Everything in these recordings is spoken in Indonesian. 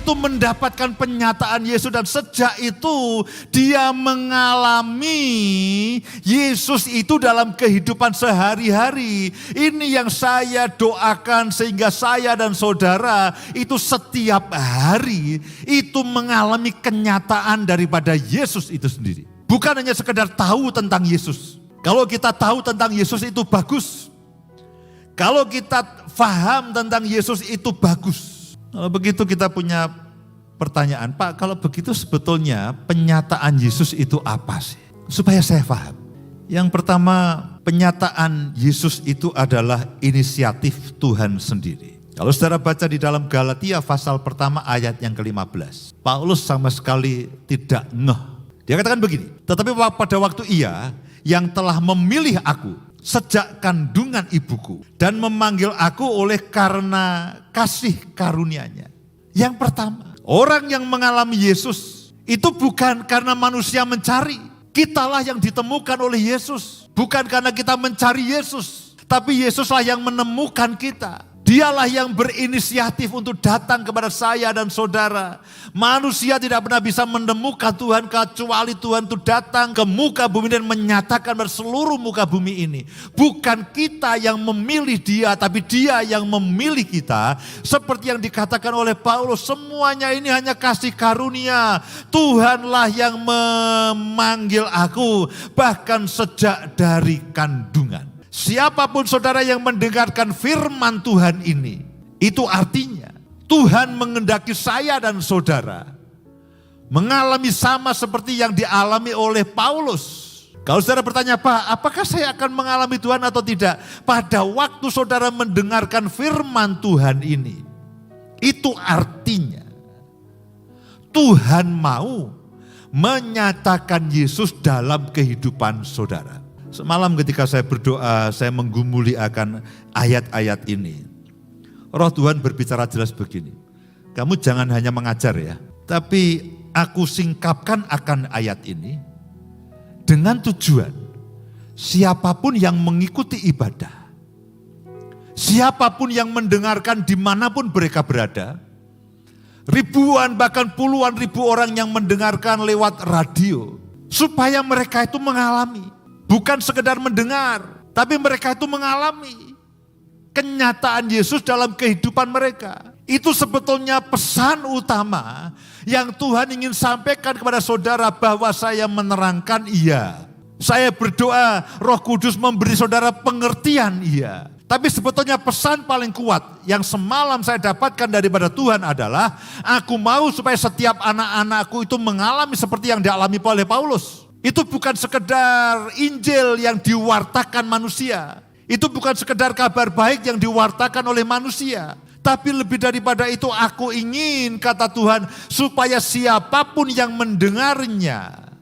itu mendapatkan penyataan Yesus dan sejak itu dia mengalami Yesus itu dalam kehidupan sehari-hari. Ini yang saya doakan sehingga saya dan saudara itu setiap hari itu mengalami kenyataan daripada Yesus itu sendiri. Bukan hanya sekedar tahu tentang Yesus. Kalau kita tahu tentang Yesus itu bagus. Kalau kita paham tentang Yesus itu bagus. Kalau begitu kita punya pertanyaan, Pak, kalau begitu sebetulnya penyataan Yesus itu apa sih? Supaya saya paham. Yang pertama, penyataan Yesus itu adalah inisiatif Tuhan sendiri. Kalau saudara baca di dalam Galatia pasal pertama ayat yang ke-15. Paulus sama sekali tidak ngeh. Dia katakan begini, tetapi pada waktu ia yang telah memilih aku sejak kandungan ibuku dan memanggil aku oleh karena kasih karunia-Nya. Yang pertama, orang yang mengalami Yesus itu bukan karena manusia mencari. Kitalah yang ditemukan oleh Yesus. Bukan karena kita mencari Yesus, tapi Yesuslah yang menemukan kita. Dialah yang berinisiatif untuk datang kepada saya dan saudara. Manusia tidak pernah bisa menemukan Tuhan kecuali Tuhan itu datang ke muka bumi dan menyatakan pada seluruh muka bumi ini. Bukan kita yang memilih dia, tapi dia yang memilih kita. Seperti yang dikatakan oleh Paulus, semuanya ini hanya kasih karunia. Tuhanlah yang memanggil aku bahkan sejak dari kandungan. Siapapun saudara yang mendengarkan firman Tuhan ini, itu artinya Tuhan mengendaki saya dan saudara mengalami sama seperti yang dialami oleh Paulus. Kalau saudara bertanya, Pak, apakah saya akan mengalami Tuhan atau tidak? Pada waktu saudara mendengarkan firman Tuhan ini, itu artinya Tuhan mau menyatakan Yesus dalam kehidupan saudara. Semalam ketika saya berdoa, saya menggumuli akan ayat-ayat ini. Roh Tuhan berbicara jelas begini, kamu jangan hanya mengajar ya, tapi aku singkapkan akan ayat ini dengan tujuan siapapun yang mengikuti ibadah, siapapun yang mendengarkan dimanapun mereka berada, ribuan bahkan puluhan ribu orang yang mendengarkan lewat radio, supaya mereka itu mengalami. Bukan sekedar mendengar, tapi mereka itu mengalami kenyataan Yesus dalam kehidupan mereka. Itu sebetulnya pesan utama yang Tuhan ingin sampaikan kepada saudara bahwa saya menerangkan iya. Saya berdoa Roh Kudus memberi saudara pengertian iya. Tapi sebetulnya pesan paling kuat yang semalam saya dapatkan daripada Tuhan adalah aku mau supaya setiap anak-anakku itu mengalami seperti yang dialami oleh Paulus. Itu bukan sekedar Injil yang diwartakan manusia. Itu bukan sekedar kabar baik yang diwartakan oleh manusia. Tapi lebih daripada itu aku ingin, kata Tuhan, supaya siapapun yang mendengarnya,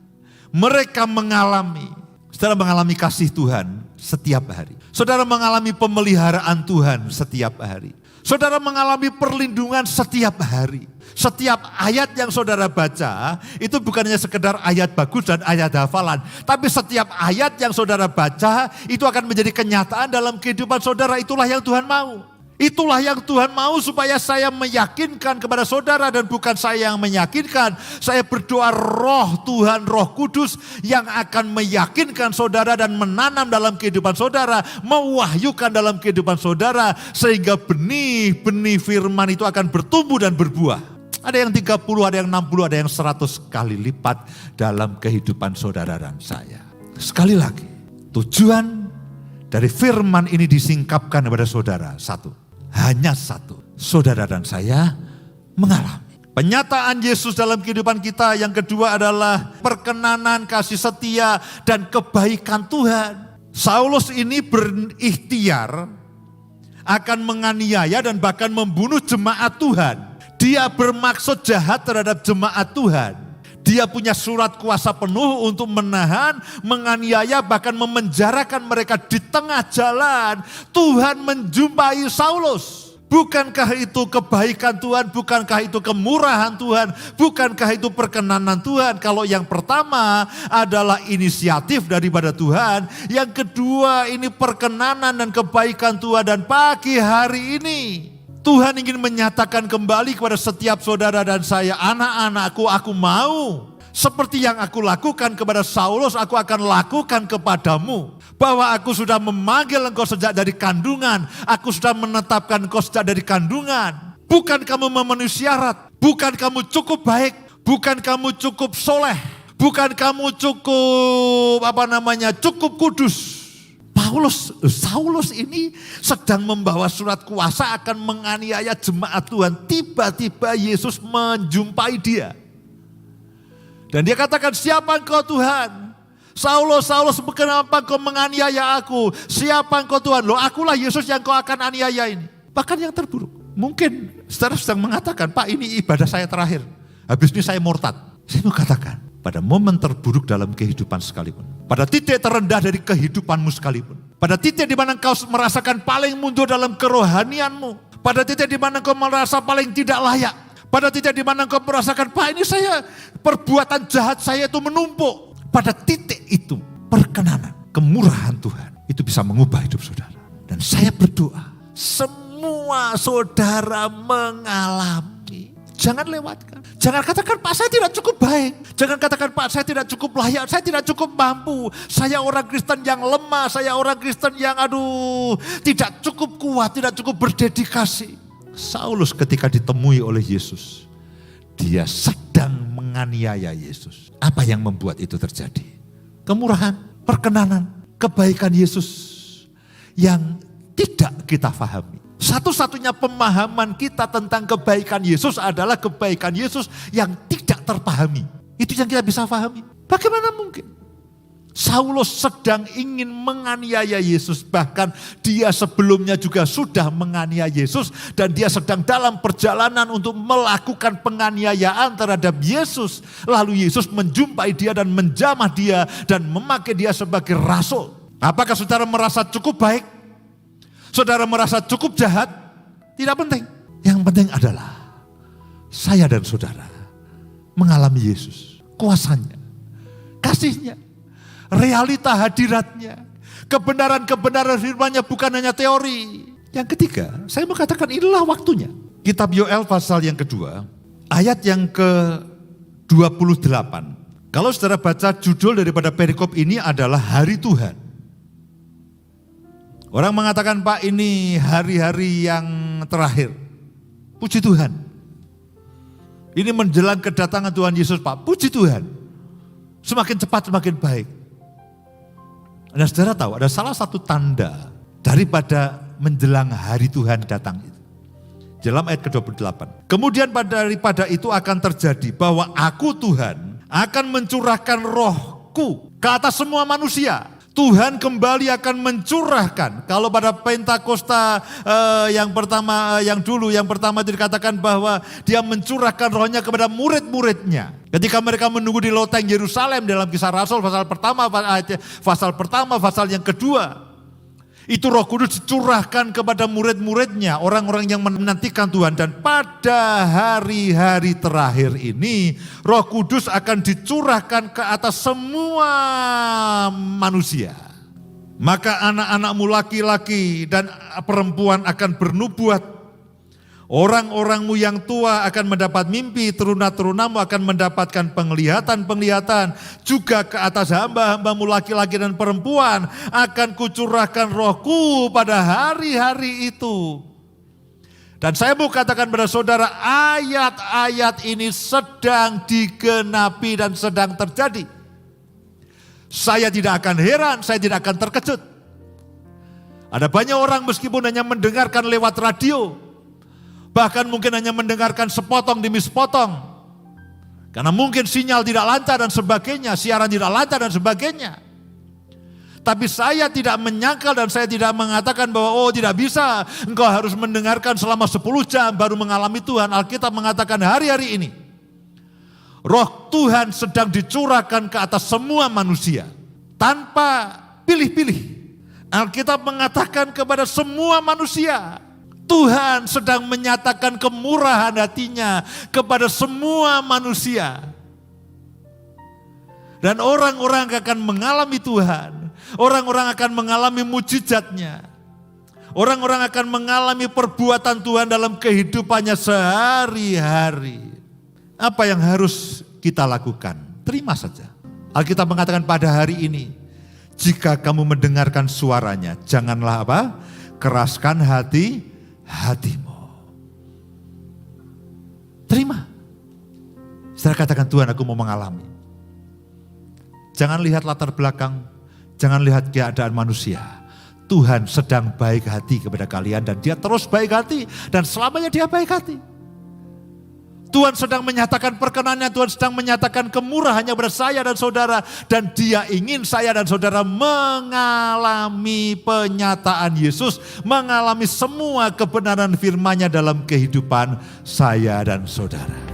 mereka mengalami. Saudara mengalami kasih Tuhan setiap hari. Saudara mengalami pemeliharaan Tuhan setiap hari. Saudara mengalami perlindungan setiap hari. Setiap ayat yang saudara baca itu bukan hanya sekedar ayat bagus dan ayat hafalan. Tapi setiap ayat yang saudara baca itu akan menjadi kenyataan dalam kehidupan saudara. Itulah yang Tuhan mau. Itulah yang Tuhan mau supaya saya meyakinkan kepada saudara dan bukan saya yang meyakinkan. Saya berdoa Roh Tuhan, Roh Kudus yang akan meyakinkan saudara dan menanam dalam kehidupan saudara. Mewahyukan dalam kehidupan saudara sehingga benih-benih firman itu akan bertumbuh dan berbuah. Ada yang 30, ada yang 60, ada yang 100 kali lipat dalam kehidupan saudara dan saya. Sekali lagi, tujuan dari firman ini disingkapkan kepada saudara. Satu, hanya satu. Saudara dan saya mengalami penyataan Yesus dalam kehidupan kita. Yang kedua adalah perkenanan, kasih setia, dan kebaikan Tuhan. Saulus ini berikhtiar akan menganiaya dan bahkan membunuh jemaat Tuhan. Dia bermaksud jahat terhadap jemaat Tuhan. Dia punya surat kuasa penuh untuk menahan, menganiaya, bahkan memenjarakan mereka di tengah jalan. Tuhan menjumpai Saulus. Bukankah itu kebaikan Tuhan? Bukankah itu kemurahan Tuhan? Bukankah itu perkenanan Tuhan? Kalau yang pertama adalah inisiatif daripada Tuhan. Yang kedua ini perkenanan dan kebaikan Tuhan. Dan pagi hari ini Tuhan ingin menyatakan kembali kepada setiap saudara dan saya, anak-anakku, aku mau. Seperti yang aku lakukan kepada Saulus, aku akan lakukan kepadamu. Bahwa aku sudah memanggil engkau sejak dari kandungan. Aku sudah menetapkan engkau sejak dari kandungan. Bukan kamu memenuhi syarat. Bukan kamu cukup baik. Bukan kamu cukup soleh. Bukan kamu cukup cukup kudus. Saulus ini sedang membawa surat kuasa akan menganiaya jemaat Tuhan. Tiba-tiba Yesus menjumpai dia. Dan dia katakan, siapa engkau Tuhan? Saulus, kenapa engkau menganiaya aku? Siapa engkau Tuhan? Loh, akulah Yesus yang kau akan aniaya ini. Bahkan yang terburuk. Mungkin saudara sedang mengatakan, Pak, ini ibadah saya terakhir. Habis ini saya murtad. Saya mau katakan, pada momen terburuk dalam kehidupan sekalipun. Pada titik terendah dari kehidupanmu sekalipun. Pada titik di mana engkau merasakan paling mundur dalam kerohanianmu. Pada titik di mana engkau merasa paling tidak layak. Pada titik di mana engkau merasakan, Pak, ini saya, perbuatan jahat saya itu menumpuk. Pada titik itu, perkenanan, kemurahan Tuhan, itu bisa mengubah hidup saudara. Dan saya berdoa, semua saudara mengalami. Jangan lewatkan. Jangan katakan, Pak, saya tidak cukup baik. Jangan katakan, Pak, saya tidak cukup layak, saya tidak cukup mampu. Saya orang Kristen yang lemah, saya orang Kristen yang tidak cukup kuat, tidak cukup berdedikasi. Saulus ketika ditemui oleh Yesus, dia sedang menganiaya Yesus. Apa yang membuat itu terjadi? Kemurahan, perkenanan, kebaikan Yesus yang tidak kita pahami. Satu-satunya pemahaman kita tentang kebaikan Yesus adalah kebaikan Yesus yang tidak terpahami. Itu yang kita bisa pahami. Bagaimana mungkin? Saulus sedang ingin menganiaya Yesus. Bahkan dia sebelumnya juga sudah menganiaya Yesus. Dan dia sedang dalam perjalanan untuk melakukan penganiayaan terhadap Yesus. Lalu Yesus menjumpai dia dan menjamah dia dan memakai dia sebagai rasul. Apakah saudara merasa cukup baik? Saudara merasa cukup jahat? Tidak penting. Yang penting adalah saya dan saudara mengalami Yesus. Kuasanya, kasihnya, realita hadiratnya, kebenaran-kebenaran firman-Nya bukan hanya teori. Yang ketiga, saya mau katakan inilah waktunya. Kitab Yoel pasal yang kedua, ayat yang ke-28. Kalau saudara baca judul daripada perikop ini adalah Hari Tuhan. Orang mengatakan, Pak, ini hari-hari yang terakhir. Puji Tuhan. Ini menjelang kedatangan Tuhan Yesus, Pak. Puji Tuhan. Semakin cepat semakin baik. Dan saudara tahu ada salah satu tanda daripada menjelang hari Tuhan datang itu. Dalam ayat ke-28. Kemudian daripada itu akan terjadi bahwa aku Tuhan akan mencurahkan rohku ke atas semua manusia. Tuhan kembali akan mencurahkan. Kalau pada Pentakosta yang pertama dikatakan bahwa dia mencurahkan rohnya kepada murid-muridnya. Ketika mereka menunggu di loteng Yerusalem dalam Kisah Rasul pasal pertama, pasal yang kedua. Itu Roh Kudus dicurahkan kepada murid-muridnya, orang-orang yang menantikan Tuhan. Dan pada hari-hari terakhir ini, Roh Kudus akan dicurahkan ke atas semua manusia. Maka anak-anakmu laki-laki dan perempuan akan bernubuat. Orang-orangmu yang tua akan mendapat mimpi, teruna-terunamu akan mendapatkan penglihatan-penglihatan. Juga ke atas hamba-hambamu laki-laki dan perempuan akan kucurahkan rohku pada hari-hari itu. Dan saya mau katakan pada saudara, ayat-ayat ini sedang digenapi dan sedang terjadi. Saya tidak akan heran, saya tidak akan terkejut. Ada banyak orang meskipun hanya mendengarkan lewat radio, bahkan mungkin hanya mendengarkan sepotong demi sepotong. Karena mungkin sinyal tidak lancar dan sebagainya, siaran tidak lancar dan sebagainya. Tapi saya tidak menyangkal dan saya tidak mengatakan bahwa tidak bisa, engkau harus mendengarkan selama 10 jam baru mengalami Tuhan. Alkitab mengatakan hari-hari ini, Roh Tuhan sedang dicurahkan ke atas semua manusia. Tanpa pilih-pilih. Alkitab mengatakan kepada semua manusia, Tuhan sedang menyatakan kemurahan hatinya kepada semua manusia. Dan orang-orang akan mengalami Tuhan. Orang-orang akan mengalami mujizatnya. Orang-orang akan mengalami perbuatan Tuhan dalam kehidupannya sehari-hari. Apa yang harus kita lakukan? Terima saja. Alkitab mengatakan pada hari ini, jika kamu mendengarkan suaranya, janganlah apa? Keraskan hatimu. Terima. Saudara katakan, Tuhan, aku mau mengalami. Jangan lihat latar belakang, jangan lihat keadaan manusia. Tuhan sedang baik hati kepada kalian dan dia terus baik hati dan selamanya dia baik hati. Tuhan sedang menyatakan perkenannya, Tuhan sedang menyatakan kemurahannya kepada saya dan saudara. Dan dia ingin saya dan saudara mengalami penyataan Yesus, mengalami semua kebenaran firman-Nya dalam kehidupan saya dan saudara.